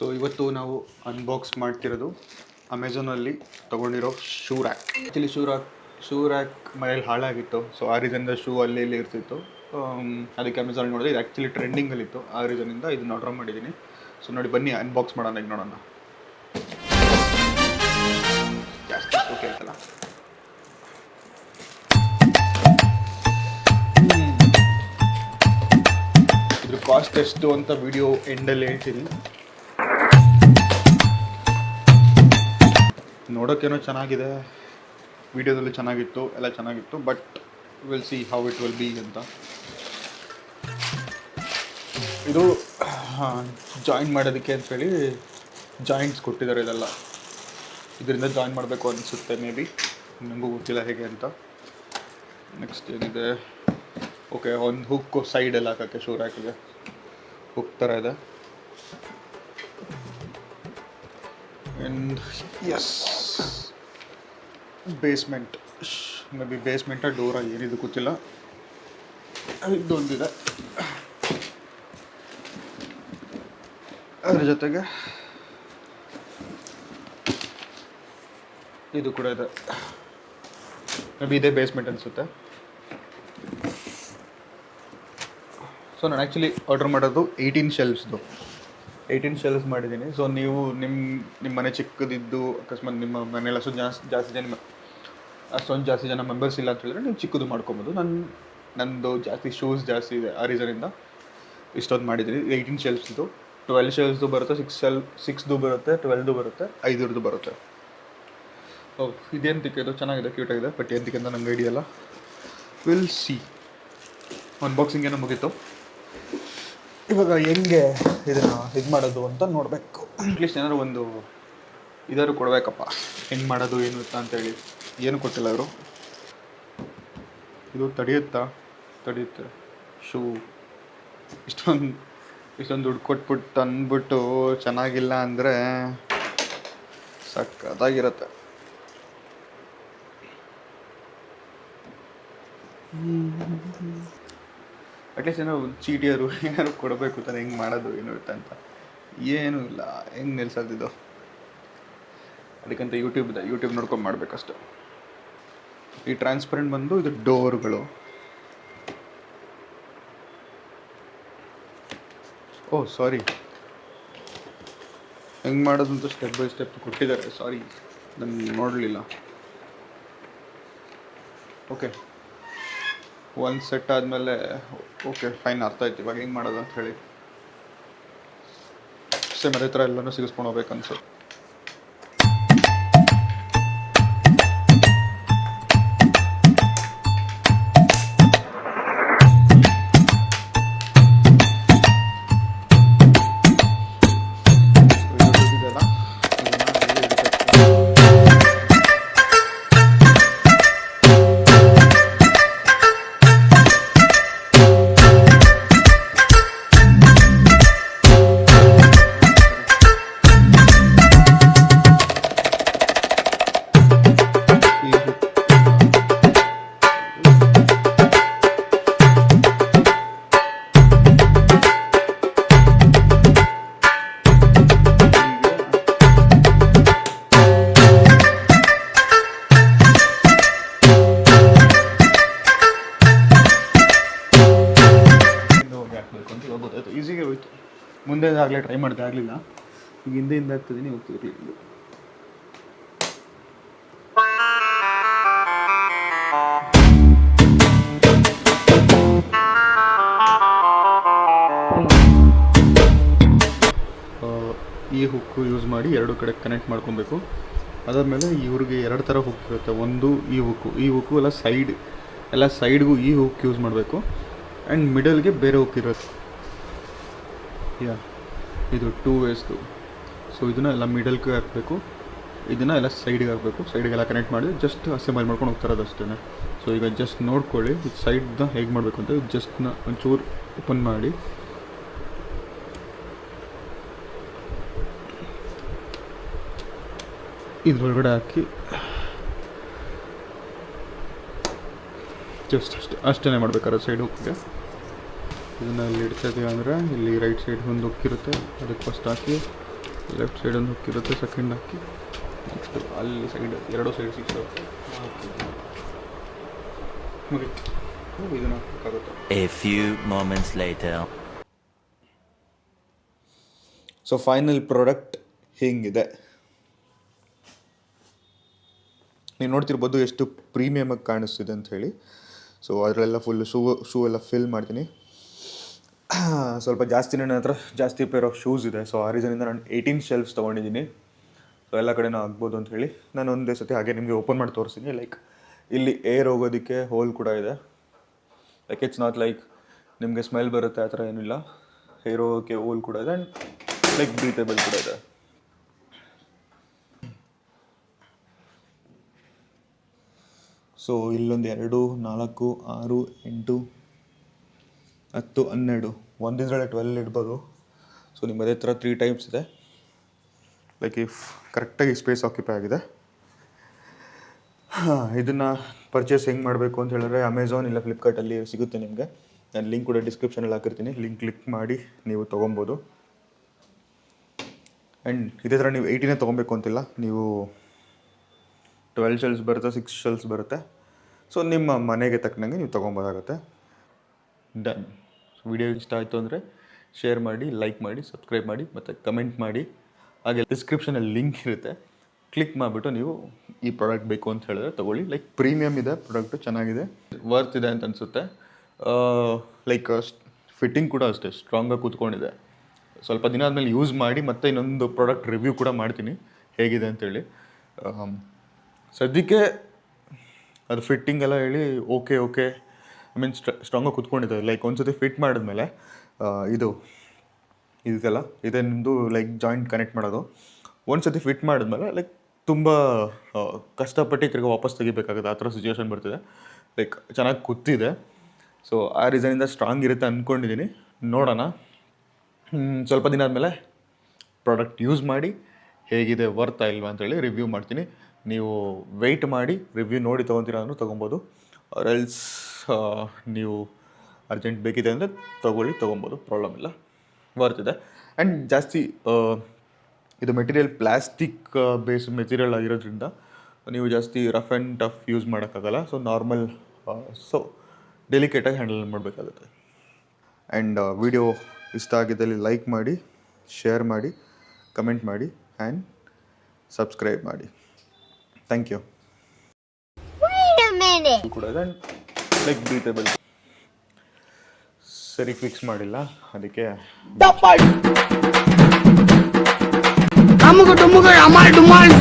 So ಇವತ್ತು ನಾವು unbox ಮಾಡ್ತಿರೋದು ಅಮೆಝಾನಲ್ಲಿ ತೊಗೊಂಡಿರೋ shoe rack. Actually shoe rack ಮನೇಲಿ ಹಾಳಾಗಿತ್ತು. ಸೊ ಆ ರೀಸನಿಂದ ಶೂ ಅಲ್ಲಿ ಇಲ್ಲಿ ಇರ್ತಿತ್ತು. ಅದಕ್ಕೆ ಅಮೆಝಾನ್ ನೋಡಿದ್ರೆ ಇದು ಆ್ಯಕ್ಚುಲಿ ಟ್ರೆಂಡಿಂಗಲ್ಲಿತ್ತು. ಆ ರೀಸನಿಂದ ಇದನ್ನ ಆರ್ಡರ್ ಮಾಡಿದ್ದೀನಿ. ಸೊ ನೋಡಿ ಬನ್ನಿ ಅನ್ಬಾಕ್ಸ್ ಮಾಡೋಣ, ಈಗ ನೋಡೋಣ. ಜಾಸ್ತಿ ಓಕೆ ಆಯ್ತಲ್ಲ. ಇದ್ರ ಕಾಸ್ಟ್ ಎಷ್ಟು ಅಂತ ವಿಡಿಯೋ ಎಂಡಲ್ಲಿ ಹೇಳ್ತೀನಿ. ನೋಡೋಕ್ಕೇನೋ ಚೆನ್ನಾಗಿದೆ, ವಿಡಿಯೋದಲ್ಲಿ ಚೆನ್ನಾಗಿತ್ತು, ಎಲ್ಲ ಚೆನ್ನಾಗಿತ್ತು. But will see how it will be ಅಂತ. ಇದು ಜಾಯಿನ್ ಮಾಡೋದಕ್ಕೆ ಅಂತೇಳಿ ಜಾಯಿಂಟ್ಸ್ ಕೊಟ್ಟಿದ್ದಾರೆ. ಇದೆಲ್ಲ ಇದರಿಂದ ಜಾಯಿನ್ ಮಾಡಬೇಕು ಅನಿಸುತ್ತೆ, ಮೇ ಬಿ, ನನಗೂ ಗೊತ್ತಿಲ್ಲ ಹೇಗೆ ಅಂತ. ನೆಕ್ಸ್ಟ್ ಏನಿದೆ, ಓಕೆ, ಒಂದು ಹುಕ್ ಸೈಡೆಲ್ಲ ಹಾಕೋಕ್ಕೆ ಶೂ ರ್ಯಾಕಿಗೆ ಹುಕ್ ಥರ ಇದೆ. And yes, basement, maybe basement door ಏನಿದು ಗೊತ್ತಿಲ್ಲ. ಇದೊಂದಿದೆ, ಅದ್ರ ಜೊತೆಗೆ ಇದು ಕೂಡ ಇದೆ. ಮೇ ಬಿ ಇದೇ ಬೇಸ್ಮೆಂಟ್ ಅನಿಸುತ್ತೆ. ಸೊ ನಾನು ಆ್ಯಕ್ಚುಲಿ ಆರ್ಡರ್ ಮಾಡೋದು 18 ಶೆಲ್ಫ್ಸ್ ಮಾಡಿದ್ದೀನಿ. ಸೊ ನೀವು ನಿಮ್ಮ ಮನೆ ಚಿಕ್ಕದಿದ್ದು, ಅಕಸ್ಮಾತ್ ನಿಮ್ಮ ಮನೇಲಿ ಅಷ್ಟೊಂದು ಜಾಸ್ತಿ ಜನ ಮೆಂಬರ್ಸ್ ಇಲ್ಲ ಅಂತ ಹೇಳಿದ್ರೆ ನೀವು ಚಿಕ್ಕದು ಮಾಡ್ಕೊಬೋದು. ನಂದು ಜಾಸ್ತಿ ಶೂಸ್ ಜಾಸ್ತಿ ಇದೆ, ಆ ರೀಸನಿಂದ ಇಷ್ಟೊಂದು ಮಾಡಿದ್ದೀನಿ. 18 ಶೆಲ್ಫ್ಸ್ದು, 12 ಶೆಲ್ಫ್ದು ಬರುತ್ತೆ, 6ದು ಬರುತ್ತೆ, 12ದು ಬರುತ್ತೆ, 5ದು ಬರುತ್ತೆ. ಇದೇನು ಇದು ಚೆನ್ನಾಗಿದೆ, ಕ್ಯೂಟಾಗಿದೆ. ಬಟ್ ಏನಕ್ಕೆ ಅಂತ ನಂಗೆ ಐಡಿಯಾ ಇಲ್ಲ. Will see. ಅನ್ಬಾಕ್ಸಿಂಗ್ ಏನೋ ಮುಗೀತು. ಇವಾಗ ಹೆಂಗೆ ಇದನ್ನು ಇದು ಮಾಡೋದು ಅಂತ ನೋಡಬೇಕು. ಅಟ್ಲೀಸ್ಟ್ ಏನಾದ್ರು ಒಂದು ಇದಾದ್ರು ಕೊಡಬೇಕಪ್ಪ, ಹೆಂಗೆ ಮಾಡೋದು ಏನು ಅಂತ ಅಂತೇಳಿ. ಏನು ಕೊಟ್ಟಿಲ್ಲ ಅವರು. ಇದು ತಡೆಯುತ್ತೆ ಶೂ. ಇಷ್ಟೊಂದು ದುಡ್ಡು ಕೊಟ್ಬಿಟ್ಟು ತಂದ್ಬಿಟ್ಟು ಚೆನ್ನಾಗಿಲ್ಲ ಅಂದರೆ ಸಕ್ಕತ್ತಾಗಿರುತ್ತೆ. ಅಟ್ಲೀಸ್ಟ್ ಏನೋ ಚೀಟಿಯರು ಏನಾದ್ರು ಕೊಡಬೇಕು ತಾನೆ, ಹೆಂಗೆ ಮಾಡೋದು ಏನು ಇರುತ್ತೆ ಅಂತ. ಏನೂ ಇಲ್ಲ, ಹೆಂಗೆ ನಿಲ್ಸೋದಿದ್ದು. ಅದಕ್ಕಂತ ಯೂಟ್ಯೂಬ್ ನೋಡ್ಕೊಂಡು ಮಾಡಬೇಕಷ್ಟೆ. ಈ ಟ್ರಾನ್ಸ್ಪರೆಂಟ್ ಬಂದು ಇದು ಡೋರ್ಗಳು. ಓಹ್ ಸಾರಿ, ಹೆಂಗೆ ಮಾಡೋದು ಅಂತ ಸ್ಟೆಪ್ ಬೈ ಸ್ಟೆಪ್ ಕೊಟ್ಟಿದ್ದಾರೆ. ಸಾರಿ, ನಾನು ನೋಡಲಿಲ್ಲ. ಓಕೆ, ಒಂದು ಸೆಟ್ ಆದಮೇಲೆ ಓಕೆ ಫೈನ್, ಅರ್ಥ ಆಯ್ತು ಇವಾಗ ಹೆಂಗೆ ಮಾಡೋದು ಅಂತ ಹೇಳಿ. ಸೇಮ್ ಅದೇ ಥರ ಎಲ್ಲನೂ ಸಿಗಿಸ್ಕೊಂಡು ಹೋಗ್ಬೇಕು ಅನ್ಸುತ್ತೆ. ಈಸಿಗೆ ಹೋಯ್ತು. ಮುಂದೆ ಆಗಲೇ ಟ್ರೈ ಮಾಡಿದೆ, ಆಗಲಿಲ್ಲ. ಈಗ ಹಿಂದೆಯಿಂದ ಆಗ್ತಿದ್ದೀನಿ, ಹೋಗ್ತಿರ್ಲಿಲ್ಲ. ಈ ಹುಕ್ಕು ಯೂಸ್ ಮಾಡಿ ಎರಡು ಕಡೆ ಕನೆಕ್ಟ್ ಮಾಡ್ಕೊಬೇಕು. ಅದಾದಮೇಲೆ ಇವ್ರಿಗೆ ಎರಡು ಥರ ಹುಕ್ ಇರುತ್ತೆ. ಒಂದು ಈ ಹುಕ್ಕು ಎಲ್ಲ ಸೈಡ್ಗೂ ಈ ಹುಕ್ ಯೂಸ್ ಮಾಡಬೇಕು. ಆ್ಯಂಡ್ ಮಿಡಲ್ಗೆ ಬೇರೆ ಹುಕ್ ಇರುತ್ತೆ. ಇದು 2 ವೇಸ್ದು. ಸೊ ಇದನ್ನು ಎಲ್ಲ ಮಿಡಲ್ಗೆ ಹಾಕಬೇಕು, ಇದನ್ನು ಎಲ್ಲ ಸೈಡ್ಗೆ ಹಾಕಬೇಕು. ಸೈಡ್ಗೆಲ್ಲ ಕನೆಕ್ಟ್ ಮಾಡಿ ಜಸ್ಟ್ ಅಸೆಂಬಲ್ ಮಾಡ್ಕೊಂಡು ಹೋಗ್ತಾರದು ಅಷ್ಟೇ. ಸೊ ಈಗ ಜಸ್ಟ್ ನೋಡ್ಕೊಳ್ಳಿ, ಇದು ಸೈಡ್ನ ಹೇಗೆ ಮಾಡಬೇಕು ಅಂತ. ಜಸ್ಟ್ನ ಒಂಚೂರು ಓಪನ್ ಮಾಡಿ ಇದ್ರೊಳಗಡೆ ಹಾಕಿ ಜಸ್ಟ್ ಅಷ್ಟೇ ಮಾಡಬೇಕಾದ್ರೆ ಸೈಡ್ ಹುಕ್ಕಿಗೆ. ಇದನ್ನು ಇಲ್ಲಿ ಇಡ್ತಾಯಿದ್ದೀವಿ ಅಂದರೆ ಇಲ್ಲಿ ರೈಟ್ ಸೈಡ್ ಒಂದು ಹುಕ್ಕಿರುತ್ತೆ, ಅದಕ್ಕೆ ಫಸ್ಟ್ ಹಾಕಿ ಲೆಫ್ಟ್ ಸೈಡ್ ಒಂದು ಹುಕ್ಕಿರುತ್ತೆ, ಸೆಕೆಂಡ್ ಹಾಕಿ ನೆಕ್ಸ್ಟ್ ಅಲ್ಲಿ ಸೈಡ್ ಎರಡೂ ಸೈಡ್ ಸಿಕ್ಸ್ ಮುಗೀತು. ಇದನ್ನು ಹಾಕಬೇಕಾಗುತ್ತೆ. A few moments later. So final product ಹಿಂಗಿದೆ. ನೀವು ನೋಡ್ತಿರ್ಬೋದು ಎಷ್ಟು ಪ್ರೀಮಿಯಮಾಗಿ ಕಾಣಿಸ್ತಿದೆ ಅಂತ ಹೇಳಿ. ಸೊ ಅದರಲ್ಲೆಲ್ಲ ಫುಲ್ ಶೂ ಎಲ್ಲ ಫಿಲ್ ಮಾಡ್ತೀನಿ. ಸ್ವಲ್ಪ ಜಾಸ್ತಿ ನನ್ನ ಹತ್ರ ಜಾಸ್ತಿ ಪೇರ್ ಆಫ್ ಶೂಸ್ ಇದೆ. ಸೊ ಆ ರೀಸನಿಂದ ನಾನು 18 ಶೆಲ್ಫ್ಸ್ ತೊಗೊಂಡಿದ್ದೀನಿ. ಸೊ ಎಲ್ಲ ಕಡೆನೂ ಆಗ್ಬೋದು ಅಂತ ಹೇಳಿ ನಾನು ಒಂದೇ ಸತಿ ಹಾಗೆ ನಿಮಗೆ ಓಪನ್ ಮಾಡಿ ತೋರಿಸ್ತೀನಿ. ಲೈಕ್ ಇಲ್ಲಿ ಏರ್ ಹೋಗೋದಕ್ಕೆ ಹೋಲ್ ಕೂಡ ಇದೆ. ಲೈಕ್ ಇಟ್ಸ್ ನಾಟ್ ಲೈಕ್ ನಿಮಗೆ ಸ್ಮೆಲ್ ಬರುತ್ತೆ ಆ ಥರ ಏನಿಲ್ಲ. ಏರ್ ಹೋಗೋಕ್ಕೆ ಹೋಲ್ ಕೂಡ ಇದೆ ಆ್ಯಂಡ್ ಲೈಕ್ ಬ್ರೀತೇಬಲ್ ಕೂಡ ಇದೆ. ಸೊ ಇಲ್ಲೊಂದು 2, 4, 6, 8, 10, 12 ಒಂದಿದ್ರಲ್ಲೇ 12 ಇಡ್ಬೋದು. ಸೊ ನಿಮ್ಗೆ ಅದೇ ಥರ 3 ಟೈಪ್ಸ್ ಇದೆ. ಲೈಕ್ ಇಫ್ ಕರೆಕ್ಟಾಗಿ ಸ್ಪೇಸ್ ಆಕ್ಯುಪೈ ಆಗಿದೆ. ಇದನ್ನು ಪರ್ಚೇಸ್ ಹೆಂಗೆ ಮಾಡಬೇಕು ಅಂತ ಹೇಳಿದ್ರೆ ಅಮೆಝಾನ್ ಇಲ್ಲ ಫ್ಲಿಪ್ಕಾರ್ಟಲ್ಲಿ ಸಿಗುತ್ತೆ ನಿಮಗೆ. ನಾನು ಲಿಂಕ್ ಕೂಡ ಡಿಸ್ಕ್ರಿಪ್ಷನಲ್ಲಿ ಹಾಕಿರ್ತೀನಿ. ಲಿಂಕ್ ಕ್ಲಿಕ್ ಮಾಡಿ ನೀವು ತೊಗೊಬೋದು. ಆ್ಯಂಡ್ ಇದೇ ಥರ ನೀವು 18 ತೊಗೊಬೇಕು ಅಂತಿಲ್ಲ. ನೀವು 12 ಶೆಲ್ಸ್ ಬರುತ್ತೆ, 6 ಶೆಲ್ಸ್ ಬರುತ್ತೆ. ಸೊ ನಿಮ್ಮ ಮನೆಗೆ ತಕ್ಕನಂಗೆ ನೀವು ತೊಗೊಬೋದಾಗುತ್ತೆ. ಡನ್. ವಿಡಿಯೋ ಇಷ್ಟ ಆಯಿತು ಅಂದರೆ ಶೇರ್ ಮಾಡಿ, ಲೈಕ್ ಮಾಡಿ, ಸಬ್ಸ್ಕ್ರೈಬ್ ಮಾಡಿ ಮತ್ತು ಕಮೆಂಟ್ ಮಾಡಿ. ಹಾಗೆ ಡಿಸ್ಕ್ರಿಪ್ಷನಲ್ಲಿ ಲಿಂಕ್ ಇರುತ್ತೆ, ಕ್ಲಿಕ್ ಮಾಡಿಬಿಟ್ಟು ನೀವು ಈ ಪ್ರಾಡಕ್ಟ್ ಬೇಕು ಅಂತ ಹೇಳಿದ್ರೆ ತೊಗೊಳ್ಳಿ. ಲೈಕ್ ಪ್ರೀಮಿಯಮ್ ಇದೆ ಪ್ರಾಡಕ್ಟು, ಚೆನ್ನಾಗಿದೆ, ವರ್ತ್ ಇದೆ ಅಂತ ಅನಿಸುತ್ತೆ. ಲೈಕ್ ಫಿಟ್ಟಿಂಗ್ ಕೂಡ ಅಷ್ಟೇ ಸ್ಟ್ರಾಂಗಾಗಿ ಕೂತ್ಕೊಂಡಿದೆ. ಸ್ವಲ್ಪ ದಿನ ಆದಮೇಲೆ ಯೂಸ್ ಮಾಡಿ ಮತ್ತೆ ಇನ್ನೊಂದು ಪ್ರಾಡಕ್ಟ್ ರಿವ್ಯೂ ಕೂಡ ಮಾಡ್ತೀನಿ ಹೇಗಿದೆ ಅಂತೇಳಿ. ಸದ್ಯಕ್ಕೆ ಅದು ಫಿಟ್ಟಿಂಗ್ ಎಲ್ಲ ಹೇಳಿ ಓಕೆ ಐ ಮೀನ್ ಸ್ಟ್ರಾಂಗಾಗಿ ಕೂತ್ಕೊಂಡಿದೆ. ಲೈಕ್ ಒಂದು ಸತಿ ಫಿಟ್ ಮಾಡಿದ್ಮೇಲೆ ಇದೆಲ್ಲ ಇದೆ ನಿಮ್ಮದು ಲೈಕ್ ಜಾಯಿಂಟ್ ಕನೆಕ್ಟ್ ಮಾಡೋದು. ಒಂದು ಸತಿ ಫಿಟ್ ಮಾಡಿದ್ಮೇಲೆ ಲೈಕ್ ತುಂಬ ಕಷ್ಟಪಟ್ಟು ತಿರ್ಗಿ ವಾಪಸ್ ತೆಗಿಬೇಕಾಗುತ್ತೆ. ಆ ಥರ ಸಿಚುವೇಶನ್ ಬರ್ತಿದೆ. ಲೈಕ್ ಚೆನ್ನಾಗಿ ಕೂತಿದೆ. ಸೊ ಆ ರೀಸನಿಂದ ಸ್ಟ್ರಾಂಗ್ ಇರುತ್ತೆ ಅಂದ್ಕೊಂಡಿದ್ದೀನಿ. ನೋಡೋಣ, ಸ್ವಲ್ಪ ದಿನ ಆದಮೇಲೆ ಪ್ರಾಡಕ್ಟ್ ಯೂಸ್ ಮಾಡಿ ಹೇಗಿದೆ ವರ್ತಾ ಇಲ್ವಾ ಅಂತೇಳಿ ರಿವ್ಯೂ ಮಾಡ್ತೀನಿ. ನೀವು ವೆಯ್ಟ್ ಮಾಡಿ ರಿವ್ಯೂ ನೋಡಿ ತೊಗೊತೀರ ಅಂದರೂ ತೊಗೊಬೋದು. ಎಲ್ಸ್ ನೀವು ಅರ್ಜೆಂಟ್ ಬೇಕಿದೆ ಅಂದರೆ ತೊಗೊಬೋದು, ಪ್ರಾಬ್ಲಮ್ ಇಲ್ಲ, ವರ್ತಿದೆ. ಆ್ಯಂಡ್ ಜಾಸ್ತಿ ಇದು ಮೆಟೀರಿಯಲ್ ಪ್ಲಾಸ್ಟಿಕ್ ಬೇಸ್ ಮೆಟೀರಿಯಲ್ ಆಗಿರೋದ್ರಿಂದ ನೀವು ಜಾಸ್ತಿ ರಫ್ ಆ್ಯಂಡ್ ಟಫ್ ಯೂಸ್ ಮಾಡೋಕ್ಕಾಗಲ್ಲ. ಸೊ ನಾರ್ಮಲ್ ಸೊ ಡೆಲಿಕೇಟಾಗಿ ಹ್ಯಾಂಡಲ್ ಮಾಡಬೇಕಾಗುತ್ತೆ. ಆ್ಯಂಡ್ ವಿಡಿಯೋ ಇಷ್ಟ ಆಗಿದ್ದಲ್ಲಿ ಲೈಕ್ ಮಾಡಿ, ಶೇರ್ ಮಾಡಿ, ಕಮೆಂಟ್ ಮಾಡಿ ಆ್ಯಂಡ್ ಸಬ್ಸ್ಕ್ರೈಬ್ ಮಾಡಿ. Thank you. ಕೂಡ ಇದೆ ಲೈಕ್ ಬ್ರೀತೇಬಲ್. ಸರಿ ಫಿಕ್ಸ್ ಮಾಡಿಲ್ಲ, ಅದಕ್ಕೆ ಅಮ್ಮಗ ಡುಮ್ಮಗ ಅಮ್ಮ ಡುಮಾಲ್